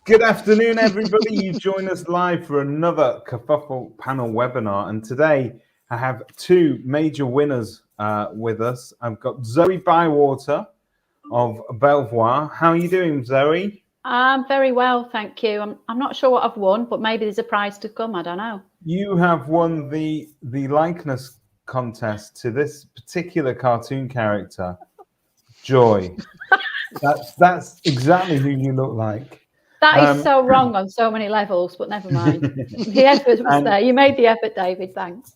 Good afternoon, everybody. You join us live for another Kerfuffle panel webinar. And today I have two major winners with us. I've got Zoe Bywater of Belvoir. How are you doing, Zoe? I'm very well, thank you. I'm not sure what I've won, but maybe there's a prize to come. I don't know. You have won the likeness contest to this particular cartoon character, Joy. That's exactly who you look like. That is so wrong on so many levels, but never mind. The effort was there. You made the effort, David. Thanks.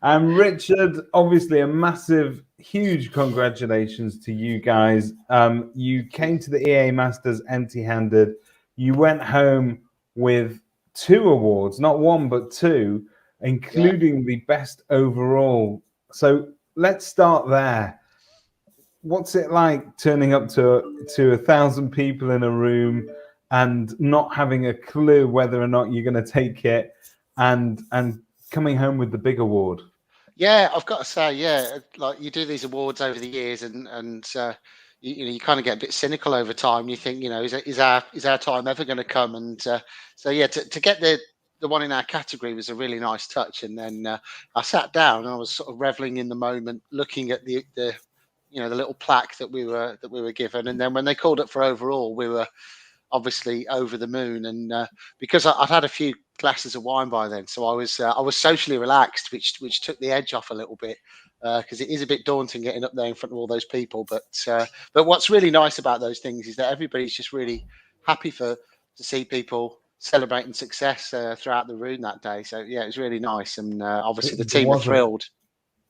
And Richard, obviously a massive, huge congratulations to you guys. You came to the EA Masters empty-handed. You went home with 2 awards, not 1, but 2, including the best overall. So let's start there. What's it like turning up to 1,000 people in a room and not having a clue whether or not you're going to take it, and coming home with the big award? Yeah, I've got to say, like you do these awards over the years, and you kind of get a bit cynical over time. You think, is our time ever going to come? And so yeah, to get the one in our category was a really nice touch. And then I sat down and I was sort of reveling in the moment, looking at the little plaque that we were given. And then when they called it for overall, we were obviously over the moon. And because I'd had a few glasses of wine by then, so I was socially relaxed, which took the edge off a little bit, because it is a bit daunting getting up there in front of all those people. But what's really nice about those things is that everybody's just really happy to see people celebrating success throughout the room that day. So yeah, it was really nice, and obviously the team were thrilled.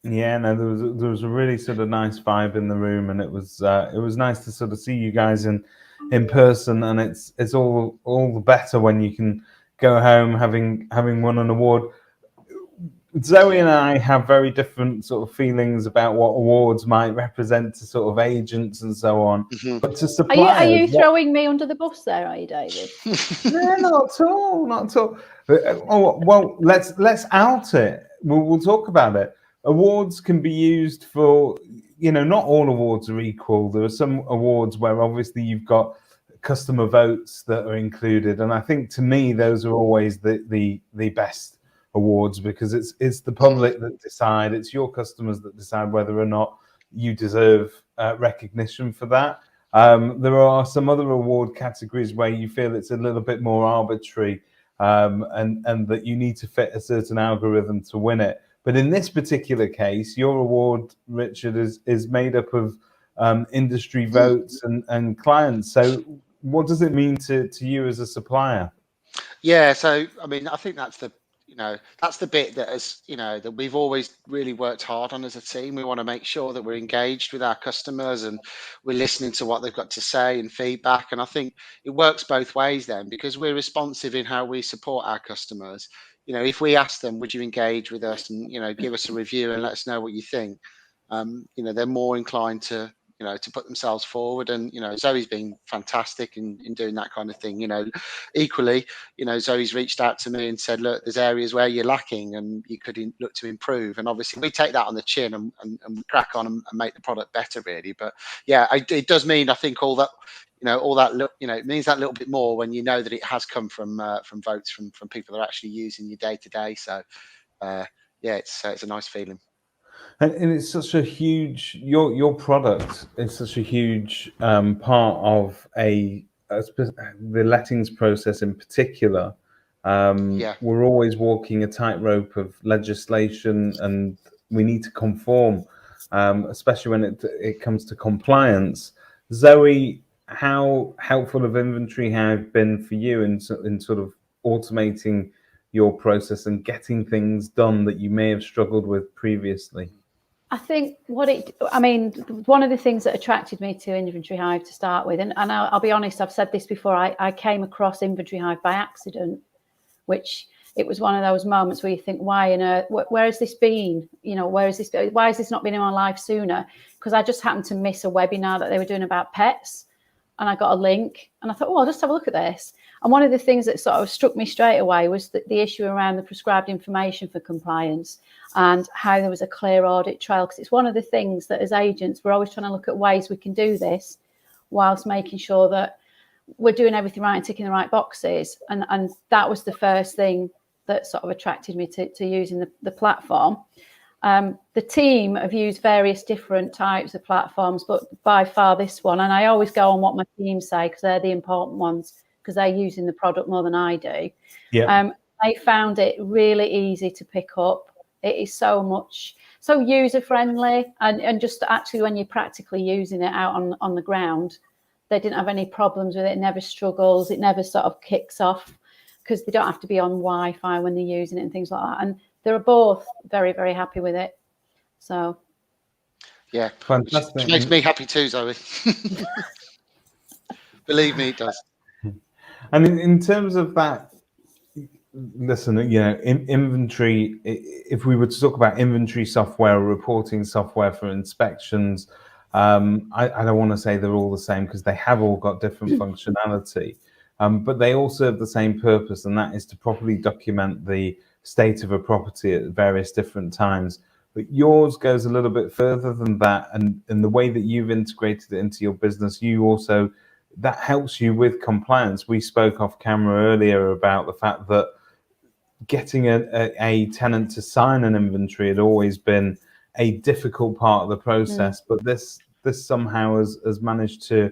Yeah, no, there was a really sort of nice vibe in the room, and it was nice to sort of see you guys in person, and it's all the better when you can go home having won an award. Zoe and I have very different sort of feelings about what awards might represent to sort of agents and so on. Mm-hmm. But to suppliers, are you throwing me under the bus there, are you, David? No, not at all, not at all. Oh, well, let's out it. We'll talk about it. Awards can be used for, not all awards are equal. There are some awards where obviously you've got customer votes that are included, and I think to me those are always the best awards, because it's the public that decide. It's your customers that decide whether or not you deserve recognition for that. There are some other award categories where you feel it's a little bit more arbitrary, and that you need to fit a certain algorithm to win it. But in this particular case, your award, Richard, is made up of industry votes and clients. So what does it mean to you as a supplier? Yeah, so I mean, I think that's the bit that that we've always really worked hard on as a team. We want to make sure that we're engaged with our customers and we're listening to what they've got to say and feedback. And I think it works both ways then, because we're responsive in how we support our customers. If we ask them, would you engage with us and give us a review and let us know what you think, they're more inclined to put themselves forward. And Zoe's been fantastic in doing that kind of thing. Equally, Zoe's reached out to me and said, look, there's areas where you're lacking and you could look to improve. And obviously we take that on the chin and crack on and make the product better, really. But yeah, it does mean, I think, all that it means that little bit more when you know that it has come from votes from people that are actually using your day to day. So it's a nice feeling. And it's such a huge, your product is such a huge part of the lettings process in particular. We're always walking a tightrope of legislation, and we need to conform, especially when it comes to compliance. Zoe, how helpful have Inventory Hive been for you in sort of automating your process and getting things done that you may have struggled with previously? I think one of the things that attracted me to Inventory Hive to start with, and I'll be honest, I've said this before, I came across Inventory Hive by accident, which it was one of those moments where you think, why on earth, where has this been? Why has this not been in my life sooner? Because I just happened to miss a webinar that they were doing about pets, and I got a link, and I thought, I'll just have a look at this. And one of the things that sort of struck me straight away was the issue around the prescribed information for compliance and how there was a clear audit trail. Because it's one of the things that as agents, we're always trying to look at ways we can do this whilst making sure that we're doing everything right and ticking the right boxes. And that was the first thing that sort of attracted me to using the platform. The team have used various different types of platforms, but by far this one, and I always go on what my team say because they're the important ones, because they're using the product more than I do. Yeah. I found it really easy to pick up. It is so user friendly, and just actually when you're practically using it out on the ground, they didn't have any problems with it. It never struggles. It never sort of kicks off because they don't have to be on Wi-Fi when they're using it and things like that. And they're both very, very happy with it. So, yeah, Fantastic. which makes me happy too, Zoe. Believe me, it does. And in terms of that, listen, inventory, if we were to talk about inventory software or reporting software for inspections, I don't want to say they're all the same because they have all got different functionality, but they all serve the same purpose, and that is to properly document the state of a property at various different times. But yours goes a little bit further than that, and the way that you've integrated it into your business, that helps you with compliance. We spoke off camera earlier about the fact that getting a tenant to sign an inventory had always been a difficult part of the process, but this somehow has managed to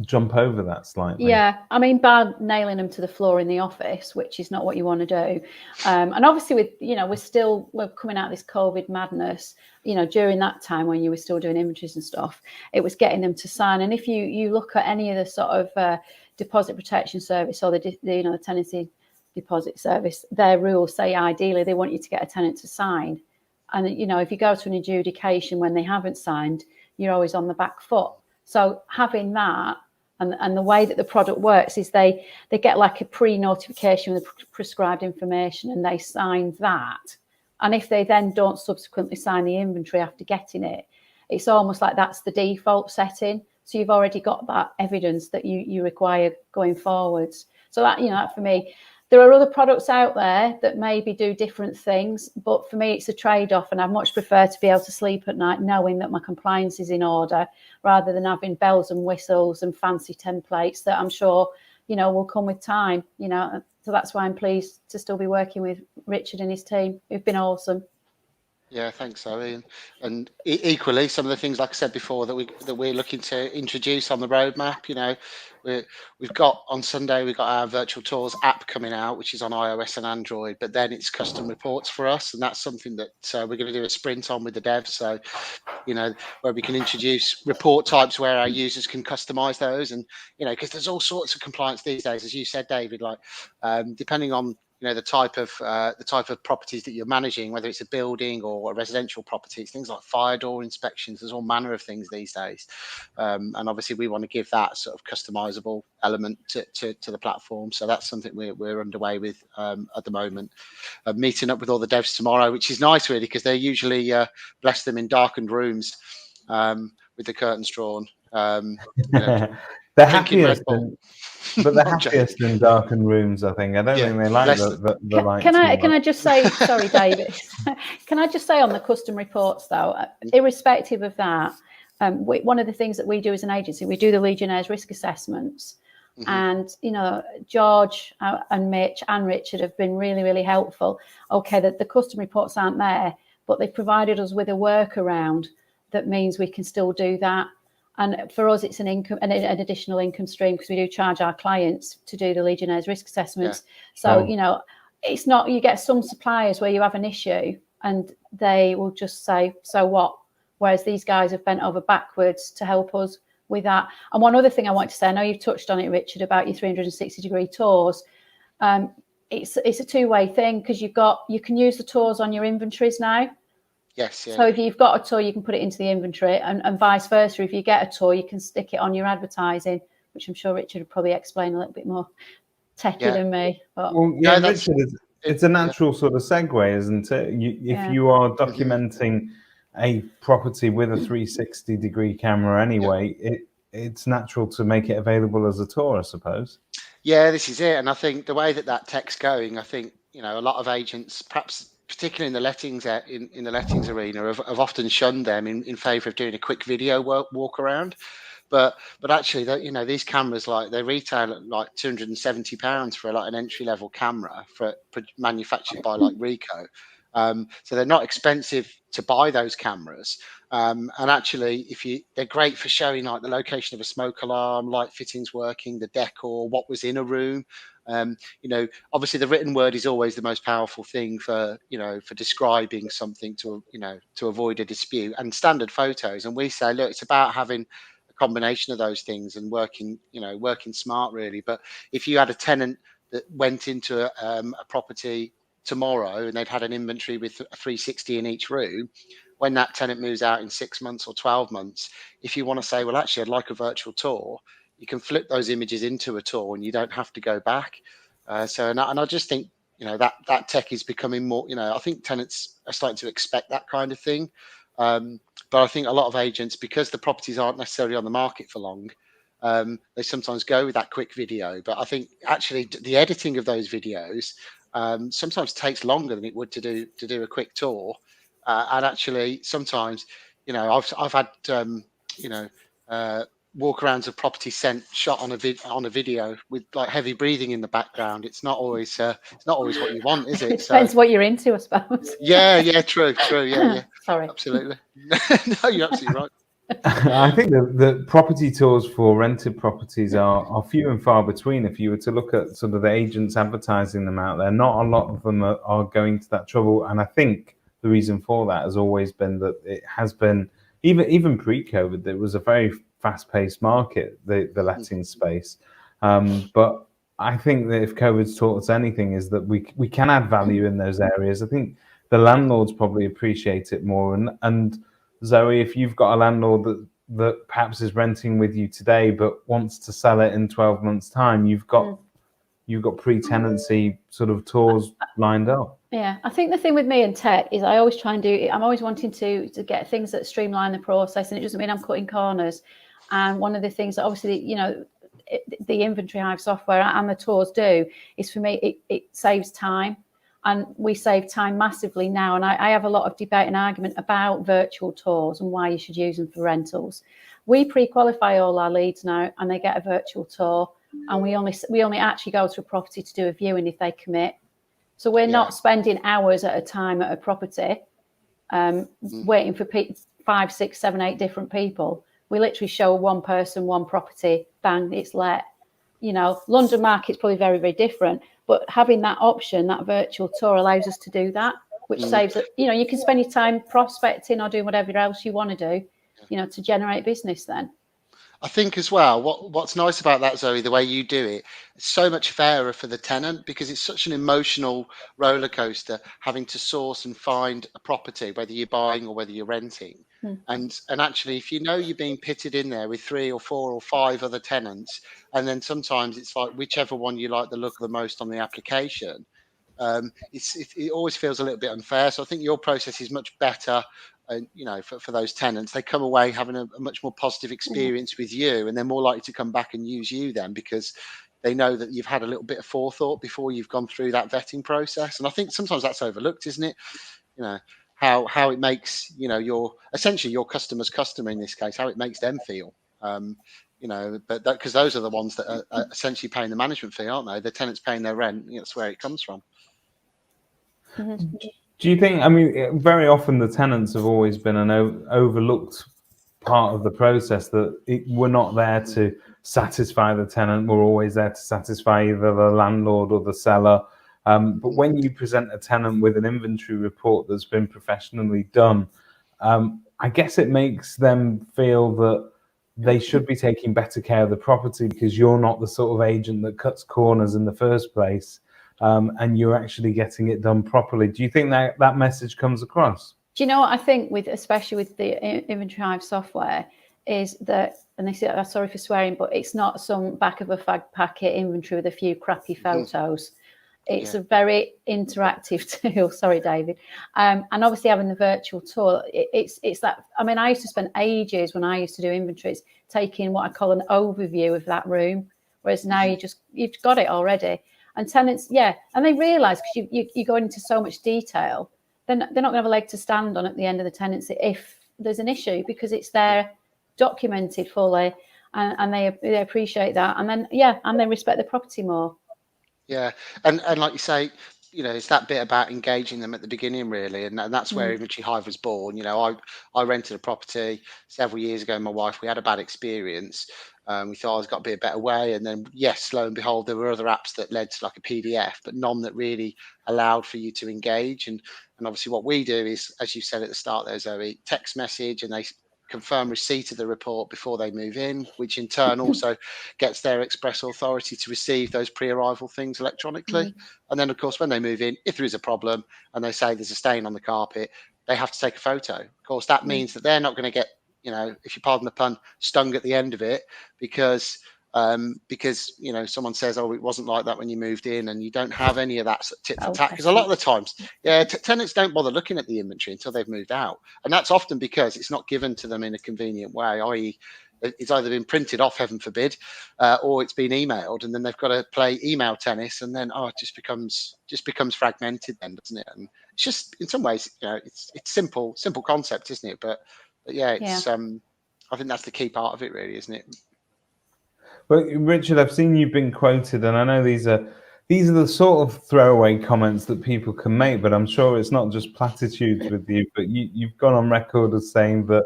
jump over that slightly. Yeah, I mean, bar nailing them to the floor in the office, which is not what you want to do. And obviously we're coming out of this COVID madness, during that time when you were still doing inventories and stuff, it was getting them to sign. And if you look at any of the sort of deposit protection service or the tenancy deposit service, their rules say ideally they want you to get a tenant to sign. And, if you go to an adjudication when they haven't signed, you're always on the back foot. So having that, and the way that the product works is they get like a pre-notification with prescribed information and they sign that. And if they then don't subsequently sign the inventory after getting it, it's almost like that's the default setting. So you've already got that evidence that you require going forwards. So that for me, there are other products out there that maybe do different things, but for me, it's a trade-off, and I much prefer to be able to sleep at night knowing that my compliance is in order, rather than having bells and whistles and fancy templates that I'm sure, will come with time. So that's why I'm pleased to still be working with Richard and his team, who've been awesome. Yeah, thanks, Zoe. And equally, some of the things, like I said before, that we're looking to introduce on the roadmap. We've got on Sunday, we've got our virtual tours app coming out, which is on iOS and Android. But then it's custom reports for us, and that's something that we're going to do a sprint on with the devs. So, where we can introduce report types where our users can customize those, and because there's all sorts of compliance these days, as you said, David. Like depending on the type of properties that you're managing, whether it's a building or a residential property, it's things like fire door inspections. There's all manner of things these days, and obviously we want to give that sort of customizable element to the platform. So that's something we're underway with at the moment. Meeting up with all the devs tomorrow, which is nice really, because they're usually bless them in darkened rooms with the curtains drawn. The happiest. But the happiest in darkened rooms, I think. I don't think they like the light. Can I just say, sorry, David, can I just say on the custom reports, though, irrespective of that, one of the things that we do as an agency, we do the Legionnaires risk assessments. Mm-hmm. And, George and Mitch and Richard have been really, really helpful. Okay, the custom reports aren't there, but they've provided us with a workaround that means we can still do that. And for us, it's an additional income stream, because we do charge our clients to do the Legionnaires risk assessments. Yeah. So, it's not, you get some suppliers where you have an issue and they will just say, so what? Whereas these guys have bent over backwards to help us with that. And one other thing I want to say, I know you've touched on it, Richard, about your 360-degree tours. It's a two-way thing, because you can use the tours on your inventories now. Yes. Yeah. So if you've got a tour, you can put it into the inventory, and vice versa. If you get a tour, you can stick it on your advertising, which I'm sure Richard would probably explain a little bit more techie than me. But Richard, it's a natural sort of segue, isn't it? If you are documenting a property with a 360-degree camera anyway, it's natural to make it available as a tour, I suppose. Yeah, this is it. And I think the way that tech's going, I think, a lot of agents, perhaps particularly in the lettings in the lettings arena, have often shunned them in favour of doing a quick video walk around. but actually, that, you know, these cameras, like, they retail at like £270 for like an entry level camera manufactured by like Ricoh. So they're not expensive to buy those cameras. And actually, they're great for showing like the location of a smoke alarm, light fittings working, the decor, what was in a room. You know, obviously the written word is always the most powerful thing for, you know, for describing something to, you know, to avoid a dispute, and standard photos. And we say, look, it's about having a combination of those things and working, you know, working smart really. But if you had a tenant that went into a property tomorrow and they'd had an inventory with a 360 in each room, when that tenant moves out in 6 months or 12 months, if you want to say, well, actually, I'd like a virtual tour, you can flip those images into a tour and you don't have to go back. And I just think, you know, that tech is becoming more, you know, I think tenants are starting to expect that kind of thing. But I think a lot of agents, because the properties aren't necessarily on the market for long, they sometimes go with that quick video. But I think actually the editing of those videos sometimes takes longer than it would to do a quick tour. And actually, sometimes, you know, I've had you know, walkarounds of property shot on a video with like heavy breathing in the background. It's not always what you want, is It it? depends what you're into, I suppose. Yeah, true, yeah, Sorry. absolutely. No, you're absolutely right. I think the property tours for rented properties are few and far between. If you were to look at sort of the agents advertising them out there, not a lot of them are going to that trouble. And I think the reason for that has always been that it has been, even pre-COVID, it was a very fast-paced market, the letting space. But I think that if COVID's taught us anything, is that we can add value in those areas. I think the landlords probably appreciate it more. And Zoe, if you've got a landlord that perhaps is renting with you today but wants to sell it in 12 months' time, you've got pre-tenancy sort of tours lined up. Yeah, I think the thing with me and tech is I always try and I'm always wanting to get things that streamline the process, and it doesn't mean I'm cutting corners. And one of the things that obviously, you know, the Inventory Hive software and the tours do is, for me, it saves time. And we save time massively now. And I have a lot of debate and argument about virtual tours and why you should use them for rentals. We pre-qualify all our leads now, and they get a virtual tour. And we only actually go to a property to do a viewing if they commit. So we're not spending hours at a time at a property, waiting for 5, 6, 7, 8 different people. We literally show one person, one property, bang, it's let. You know, London market's probably very, very different. But having that option, that virtual tour, allows us to do that, which saves it. You know, you can spend your time prospecting or doing whatever else you want to do, you know, to generate business then. I think as well, what's nice about that, Zoe, the way you do it, it's so much fairer for the tenant, because it's such an emotional roller coaster having to source and find a property, whether you're buying or whether you're renting. And actually, if you know you're being pitted in there with 3 or 4 or 5 other tenants, and then sometimes it's like whichever one you like the look of the most on the application, it always feels a little bit unfair. So I think your process is much better. And you know, for those tenants, they come away having a much more positive experience with you, and they're more likely to come back and use you then, because they know that you've had a little bit of forethought before you've gone through that vetting process. And I think sometimes that's overlooked, isn't it? You know, how it makes, you know, essentially your customer's customer in this case, how it makes them feel. You know, but because those are the ones that are essentially paying the management fee, aren't they? The tenants paying their rent. You know, that's where it comes from. Do you think, I mean, very often the tenants have always been an overlooked part of the process, that we're not there to satisfy the tenant, we're always there to satisfy either the landlord or the seller. But when you present a tenant with an inventory report that's been professionally done, I guess it makes them feel that they should be taking better care of the property, because you're not the sort of agent that cuts corners in the first place. And you're actually getting it done properly. Do you think that message comes across? Do you know what I think, especially with the Inventory Hive software, is that, and they say, sorry for swearing, but it's not some back of a fag packet inventory with a few crappy photos. It's a very interactive tool. Sorry, David. And obviously having the virtual tour, it's that. I mean, I used to spend ages when I used to do inventories taking what I call an overview of that room, whereas now you've got it already. And tenants, and they realise, because you're going into so much detail, they're not going to have a leg to stand on at the end of the tenancy if there's an issue, because it's there documented fully. and they appreciate that, and then and they respect the property more. Yeah, and like you say, it's that bit about engaging them at the beginning, really, and that's where Inventory Hive was born. I rented a property several years ago. My wife, we had a bad experience. We thought there's got to be a better way, and then yes, lo and behold, there were other apps that led to like a PDF, but none that really allowed for you to engage. And obviously, what we do is, as you said at the start there, Zoe, text message, and they confirm receipt of the report before they move in, which in turn also gets their express authority to receive those pre-arrival things electronically. And then, of course, when they move in, if there is a problem and they say there's a stain on the carpet, they have to take a photo. Of course, that means that they're not going to get, if you pardon the pun, stung at the end of it because someone says, oh, it wasn't like that when you moved in, and you don't have any of that tit for tat, because a lot of the times tenants don't bother looking at the inventory until they've moved out, and that's often because it's not given to them in a convenient way, i.e. it's either been printed off, heaven forbid, or it's been emailed, and then they've got to play email tennis, and then it just becomes fragmented then, doesn't it? And it's just, in some ways, it's simple concept, isn't it? But it's I think that's the key part of it, really, isn't it? Well, Richard, I've seen you've been quoted, and I know these are the sort of throwaway comments that people can make, but I'm sure it's not just platitudes with you. But you've gone on record as saying that,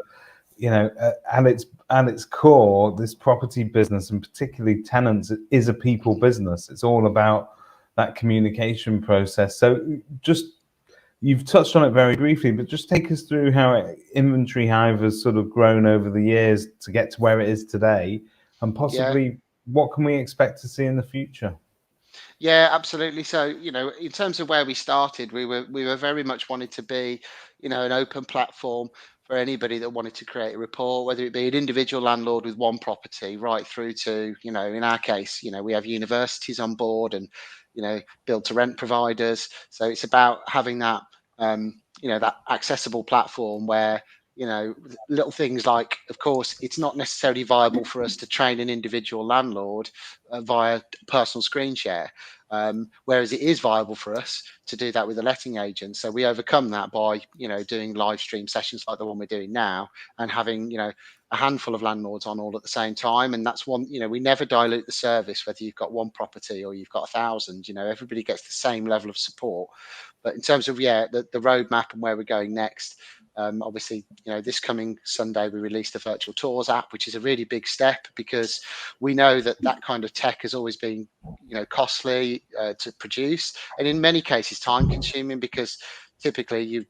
at its core, this property business, and particularly tenants, is a people business. It's all about that communication process. So you've touched on it very briefly, but just take us through how Inventory Hive has sort of grown over the years to get to where it is today, and possibly what can we expect to see in the future? Yeah, absolutely. So, in terms of where we started, we were very much wanted to be, an open platform for anybody that wanted to create a report, whether it be an individual landlord with one property, right through to, in our case, we have universities on board and, build to rent providers. So it's about having that, that accessible platform where, little things like, of course, it's not necessarily viable for us to train an individual landlord via personal screen share. Whereas it is viable for us to do that with a letting agent. So we overcome that by, doing live stream sessions like the one we're doing now, and having, a handful of landlords on all at the same time. And that's one, we never dilute the service, whether you've got one property or you've got 1,000, everybody gets the same level of support. But in terms of, the roadmap and where we're going next, obviously, this coming Sunday, we released the virtual tours app, which is a really big step, because we know that kind of tech has always been, costly to produce, and in many cases time consuming, because typically you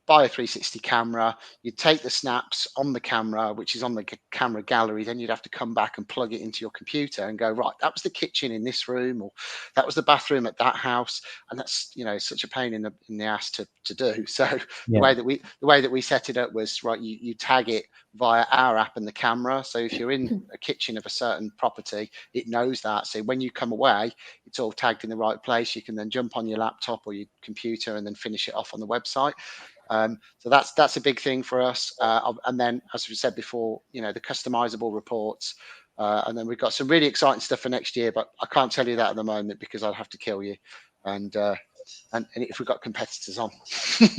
buy a 360 camera, you take the snaps on the camera, which is on the camera gallery, then you'd have to come back and plug it into your computer and go, right, that was the kitchen in this room, or that was the bathroom at that house, and that's such a pain in the ass to do. So the way that we set it up was, right, you tag it via our app and the camera. So if you're in a kitchen of a certain property, it knows that. So when you come away, it's all tagged in the right place. You can then jump on your laptop or your computer and then finish it off on the website. So that's a big thing for us. And then, as we said before, the customizable reports. And then we've got some really exciting stuff for next year, but I can't tell you that at the moment because I'd have to kill you. And if we've got competitors on.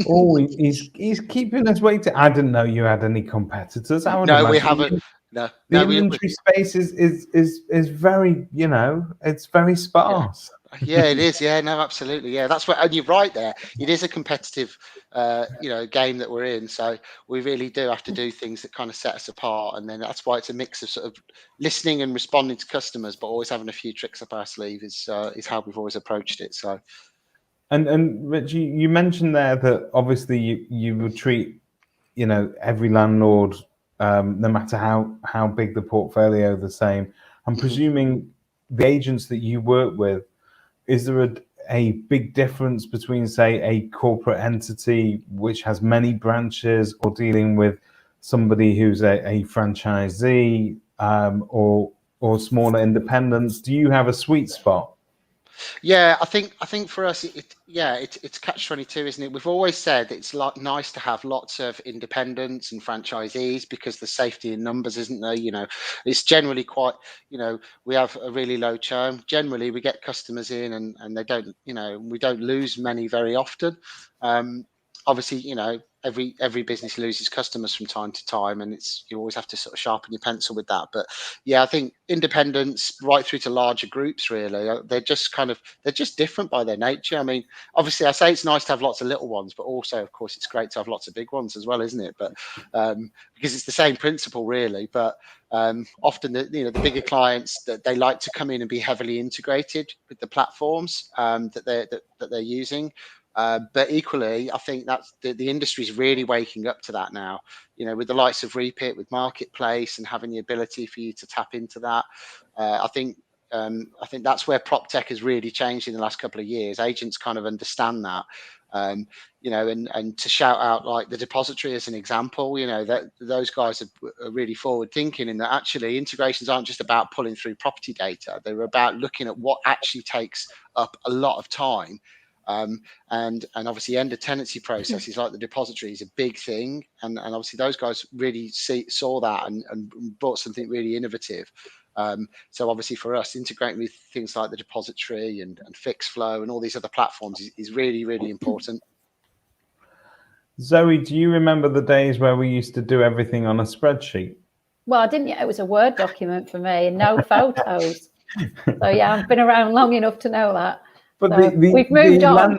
Oh, he's keeping us waiting. I didn't know you had any competitors. I would No, we imagine haven't. No, the inventory space is very, it's very sparse. Yeah, it is. Yeah, no, absolutely. Yeah, that's what, and you're right there. It is a competitive, game that we're in. So we really do have to do things that kind of set us apart. And then that's why it's a mix of sort of listening and responding to customers, but always having a few tricks up our sleeve is how we've always approached it. So. And Rich, you mentioned there that obviously you would treat, every landlord, no matter how big the portfolio, the same. I'm presuming the agents that you work with, is there a big difference between, say, a corporate entity which has many branches, or dealing with somebody who's a franchisee, or smaller independents? Do you have a sweet spot? Yeah, I think for us, it's catch-22, isn't it? We've always said it's nice to have lots of independents and franchisees because the safety in numbers, isn't there? It's generally quite, we have a really low churn. Generally, we get customers in and they don't, we don't lose many very often. Obviously, every business loses customers from time to time, and you always have to sort of sharpen your pencil with that. But yeah, I think independents right through to larger groups, really, they're just different by their nature. I mean, obviously, I say it's nice to have lots of little ones, but also, of course, it's great to have lots of big ones as well, isn't it? But because it's the same principle, really. But often the bigger clients, that they like to come in and be heavily integrated with the platforms that they're using. But equally, I think that's the industry is really waking up to that now. With the likes of Repeat, with Marketplace, and having the ability for you to tap into that. I think that's where prop tech has really changed in the last couple of years. Agents kind of understand that. And to shout out like the depository as an example, that those guys are really forward thinking in that actually integrations aren't just about pulling through property data. They're about looking at what actually takes up a lot of time. And obviously end of tenancy processes like the depository is a big thing. And obviously those guys really saw that and brought something really innovative. So obviously for us, integrating with things like the depository and Fixflow and all these other platforms is really, really important. Zoe, do you remember the days where we used to do everything on a spreadsheet? Well, I didn't. It was a Word document for me and no photos. So yeah, I've been around long enough to know that. But so we've moved on.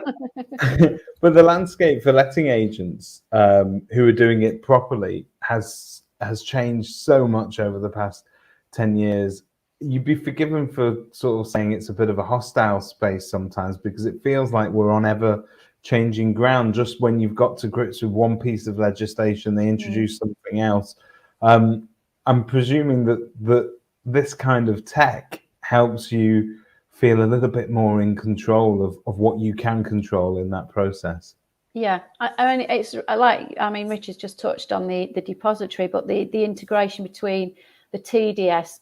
But the landscape for letting agents who are doing it properly has changed so much over the past 10 years. You'd be forgiven for sort of saying it's a bit of a hostile space sometimes, because it feels like we're on ever changing ground. Just when you've got to grips with one piece of legislation, they introduce something else. I'm presuming that this kind of tech helps you feel a little bit more in control of what you can control in that process. Yeah, I mean, it's like, Richard's just touched on the depository, but the integration between the TDS,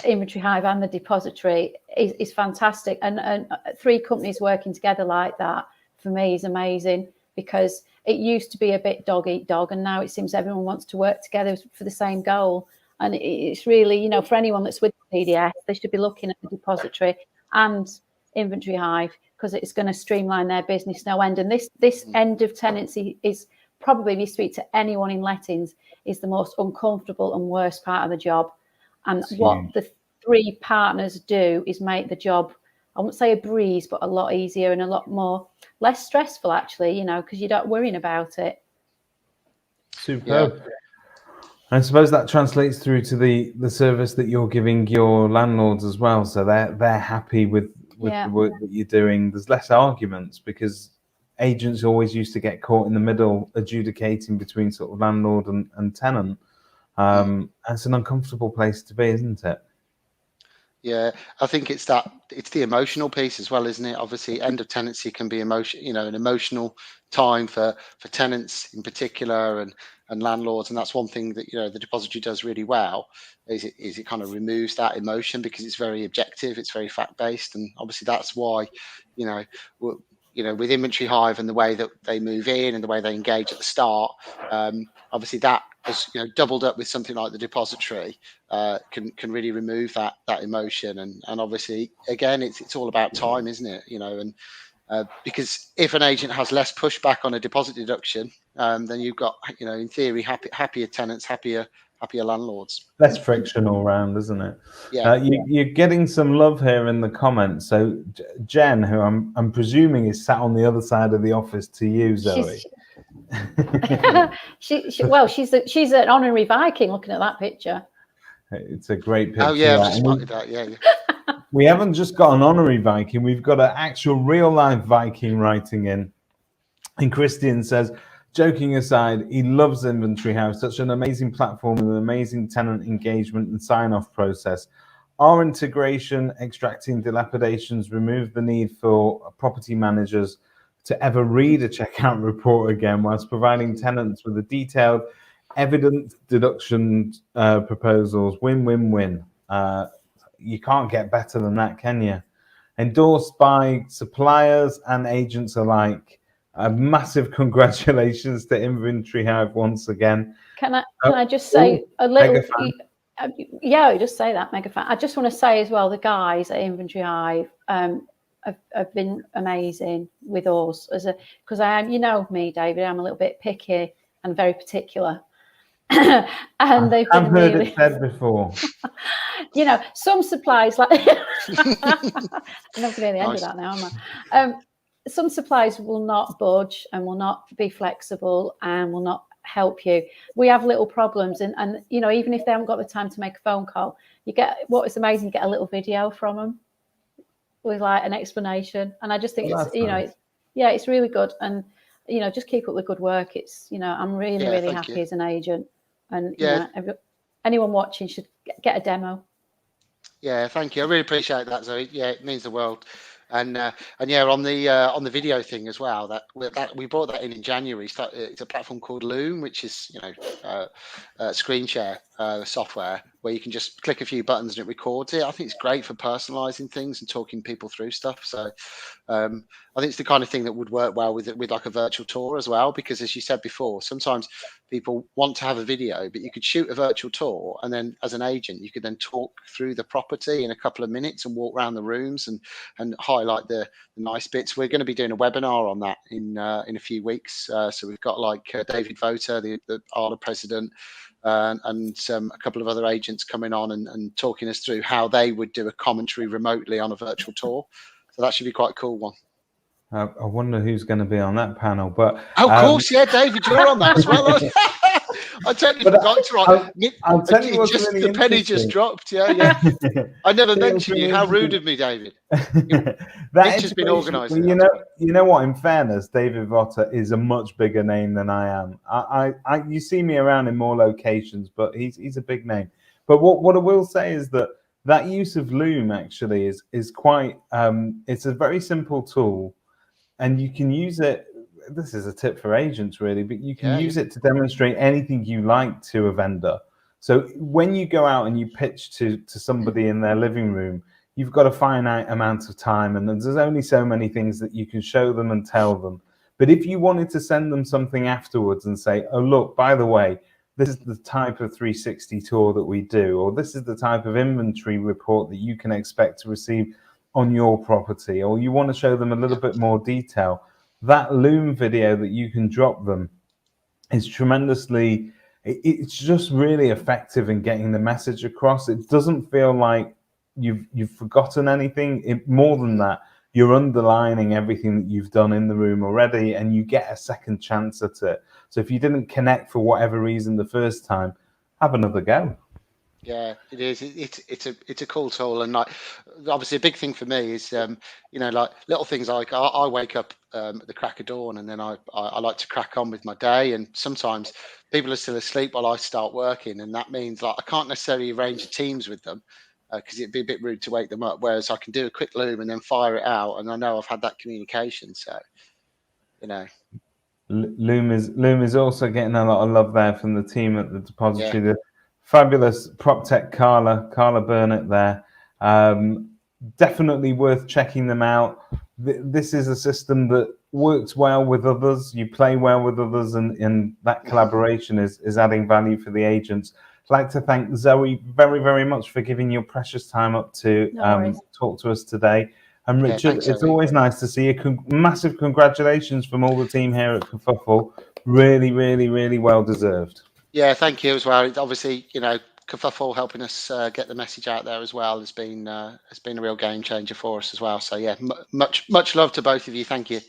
Inventory Hive, and the depository is fantastic. And 3 companies working together like that, for me, is amazing, because it used to be a bit dog eat dog, and now it seems everyone wants to work together for the same goal. And it's really, for anyone that's with TDS, they should be looking at the depository and Inventory Hive, because it's going to streamline their business no end. And this end of tenancy is probably, if you speak to anyone in lettings, is the most uncomfortable and worst part of the job. And what the 3 partners do is make the job, I won't say a breeze, but a lot easier and a lot less stressful, actually, because you're not worrying about it. Superb. Yeah. I suppose that translates through to the service that you're giving your landlords as well. So they're happy with the work that you're doing. There's less arguments, because agents always used to get caught in the middle, adjudicating between sort of landlord and tenant. It's an uncomfortable place to be, isn't it? Yeah, I think it's the emotional piece as well, isn't it? Obviously, end of tenancy can be an emotional time for tenants in particular and landlords, and that's one thing that the depository does really well. Is it kind of removes that emotion, because it's very objective, it's very fact based, and obviously that's why with Inventory Hive and the way that they move in and the way they engage at the start, obviously that has doubled up with something like the depository, can really remove that emotion, and obviously again it's all about time, isn't it? And because if an agent has less pushback on a deposit deduction, then you've got in theory happier tenants, happier landlords. Less friction all round, isn't it? Yeah. You're getting some love here in the comments. So Jen, who I'm presuming is sat on the other side of the office to you, Zoe. She's an honorary Viking, looking at that picture. It's a great picture. Oh yeah, I've just spotted that. Yeah. We haven't just got an honorary Viking, we've got an actual real life Viking writing in. And Christian says, joking aside, he loves Inventory Hive, such an amazing platform with an amazing tenant engagement and sign-off process. Our integration, extracting dilapidations, remove the need for property managers to ever read a checkout report again, whilst providing tenants with a detailed evidence deduction proposals. Win-win-win. You can't get better than that, can you? Endorsed by suppliers and agents alike. Massive congratulations to Inventory Hive once again. Can I just say a little? Yeah, just say that, mega fan. I just want to say as well, the guys at Inventory Hive, have been amazing with us because I am, you know me, David, I'm a little bit picky and very particular. And they've been I've heard really it said before. You know, some supplies like I'm not going to the end of that now, am I? Some supplies will not budge and will not be flexible and will not help you. We have little problems, and you know, even if they haven't got the time to make a phone call, you get what is amazing. You get a little video from them with like an explanation, and I just think it's Nice. it's really good, and you know, just keep up the good work. It's I'm really happy as an agent, and you know, anyone watching should get a demo. Yeah, thank you. I really appreciate that, Zoe. Yeah, it means the world. And yeah, on the video thing as well. That we brought that in January. It's a platform called Loom, which is screen share software where you can just click a few buttons and it records it. I think it's great for personalizing things and talking people through stuff. So I think it's the kind of thing that would work well with like a virtual tour as well, because as you said before, sometimes people want to have a video, but you could shoot a virtual tour, and then as an agent, you could then talk through the property in a couple of minutes and walk around the rooms and highlight the nice bits. We're going to be doing a webinar on that in a few weeks. So we've got like David Voter, the ARLA president, and a couple of other agents coming on and talking us through how they would do a commentary remotely on a virtual tour. So that should be quite a cool one. I wonder who's going to be on that panel. But of course, yeah, David, you're on that as well. I totally forgot to write. I'll tell you what's really the penny just dropped. Yeah. I never mentioned you. How rude of me, David. Mitch has been organised. Well, you know what? In fairness, David Votter is a much bigger name than I am. You see me around in more locations, but he's a big name. But what I will say is that use of Loom actually is quite. It's a very simple tool, and you can use it. This is a tip for agents, really, but you can use it to demonstrate anything you like to a vendor. So when you go out and you pitch to somebody in their living room, you've got a finite amount of time, and there's only so many things that you can show them and tell them. But if you wanted to send them something afterwards and say, oh, look, by the way, this is the type of 360 tour that we do, or this is the type of inventory report that you can expect to receive on your property, or you want to show them a little bit more detail, that Loom video that you can drop them is tremendously, it's just really effective in getting the message across. It doesn't feel like you've forgotten anything. More than that, you're underlining everything that you've done in the room already, and you get a second chance at it. So if you didn't connect for whatever reason the first time, have another go. Yeah, it is. It's a cool tool, and like obviously a big thing for me is like little things like I wake up at the crack of dawn, and then I like to crack on with my day, and sometimes people are still asleep while I start working, and that means like I can't necessarily arrange Teams with them because it'd be a bit rude to wake them up. Whereas I can do a quick Loom and then fire it out, and I know I've had that communication. So Loom is also getting a lot of love there from the team at the depository. Yeah. Fabulous prop tech Carla Burnett there. Definitely worth checking them out. This is a system that works well with others. You play well with others, and that collaboration is adding value for the agents. I'd like to thank Zoe very, very much for giving your precious time up to talk to us today. And Richard, it's always nice to see you. Massive congratulations from all the team here at Kerfuffle. Really, really, really well deserved. Yeah, thank you as well. Obviously, Kerfuffle helping us get the message out there as well has been a real game changer for us as well. So yeah, much love to both of you. Thank you.